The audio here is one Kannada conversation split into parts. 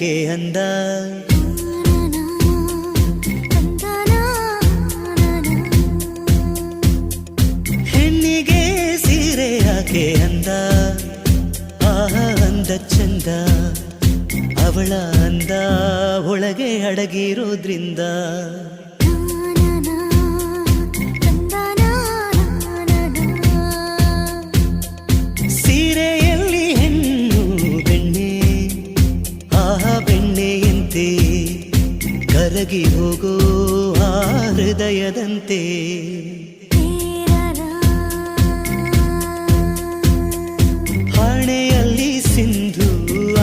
ಯಾಕೆ ಅಂದ ಹೆಣ್ಣಿಗೆ ಸೀರೆ ಯಾಕೆ ಅಂದ ಆಹ ಅಂದ ಚಂದ ಅವಳ ಅಂದ ಒಳಗೆ ಅಡಗಿರೋದ್ರಿಂದ ಸೀರೆಯಲ್ಲಿ ಹೆಣ್ಣು ಬೆಣ್ಣೆ ಆಹ ಬೆಣ್ಣೆಯಂತೆ ಕರಗಿ ಹೋಗೋ ಆ ಹೃದಯದಂತೆ ಹಣೆಯಲ್ಲಿ ಸಿಂಧು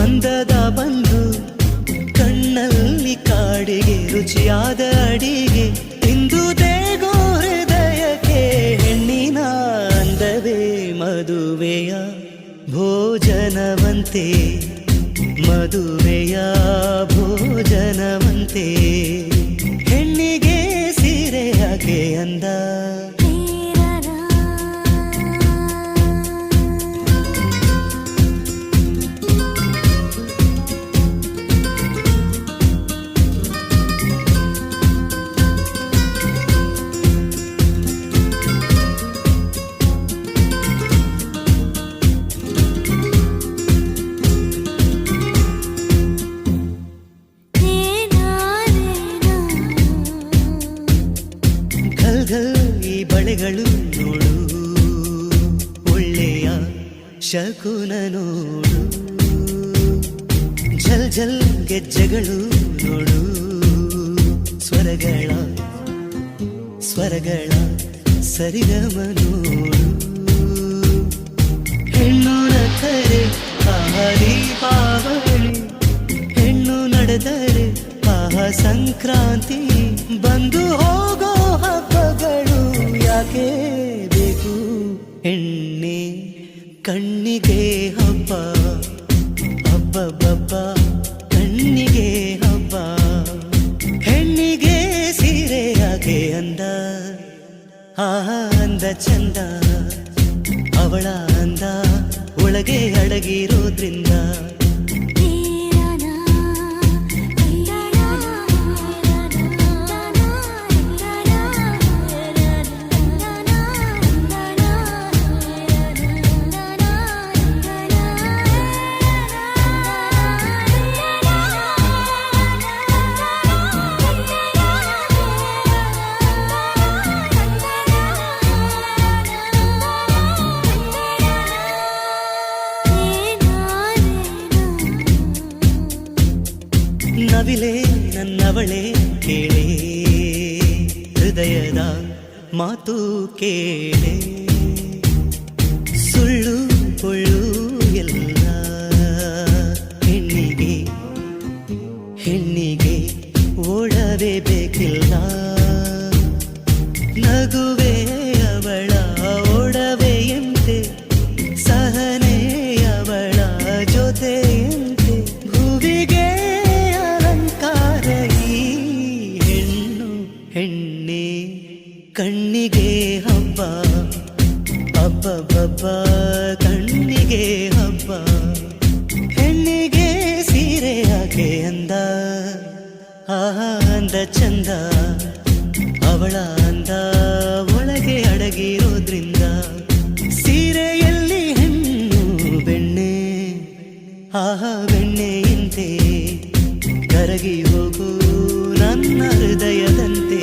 ಅಂದದ ಬಂದು ಕಣ್ಣಲ್ಲಿ ಕಾಡಿಗೆ ರುಚಿಯಾದ ಅಡಿಗೆ ಇಂದು ದೇಗೋ ಹೃದಯಕ್ಕೆ ಹೆಣ್ಣಿನ ಅಂದವೇ ಮದುವೆಯ ಭೋಜನವಂತೆ ಮದುವೆಯ ಭೋಜನವಂತೆ ಹೆಣ್ಣಿಗೆ ಸೀರೆ ಯಾಕೆ ಅಂದ ಈ ಬಳೆಗಳು ನೋಡು ಒಳ್ಳೆಯ ಶಕುನ ನೋಡು ಝಲ್ ಝಲ್ ಗೆಜ್ಜೆಗಳು ನೋಡು ಸ್ವರಗಳ ಸರಿಗಮ ನೋಡು ಹೆಣ್ಣು ನಕ್ಕರೆ ಆಹ ದೀಪಾವಳಿ ಹೆಣ್ಣು ನಡೆದರೆ ಆಹ ಸಂಕ್ರಾಂತಿ ಬಂದು ಹೋಗೋ ಹಬ್ಬಗಳು ಯಾಕೆ ಬೇಕು ಹೆಣ್ಣೆ ಕಣ್ಣಿಗೆ ಹಬ್ಬ ಹಬ್ಬ ಕಣ್ಣಿಗೆ ಹಬ್ಬ ಹೆಣ್ಣಿಗೆ ಸೀರೆ ಯಾಕೆ ಅಂದ ಆಹ ಅಂದ ಚಂದ ಅವಳ ಅಂದ ಒಳಗೆ ಅಡಗಿರೋದ್ರಿಂದ ನವಿಲೆ ನನ್ನವಳೆ ಕೇಳೆ ಹೃದಯದ ಮಾತು ಕೇಳೆ ಸುಳ್ಳು ಪೊಳ್ಳು ಎಲ್ಲ ಹೆಣ್ಣಿಗೆ ಓಡವೇ ಬೇಕಿಲ್ಲ ನಗುವೆ ಅವಳ ಓಡವೆಯಂತೆ ಸಹನೆ ಅವಳ ಜೊತೆಯಂತೆ ಭುವಿಗೆ ಹೆಣ್ಣೆ ಕಣ್ಣಿಗೆ ಹಬ್ಬ ಕಣ್ಣಿಗೆ ಹಬ್ಬ ಹೆಣ್ಣಿಗೆ ಸೀರೆ ಯಾಕೆ ಅಂದ ಆಹ ಅಂದ ಚಂದ ಅವಳ ಅಂದ ಒಳಗೆ ಅಡಗಿರೋದ್ರಿಂದ ಸೀರೆಯಲ್ಲಿ ಹೆಣ್ಣು ಬೆಣ್ಣೆ ಆಹ ಬೆಣ್ಣೆಯಂತೆ ಕರಗಿ ಹೋಗು ನನ್ನ ಹೃದಯದಂತೆ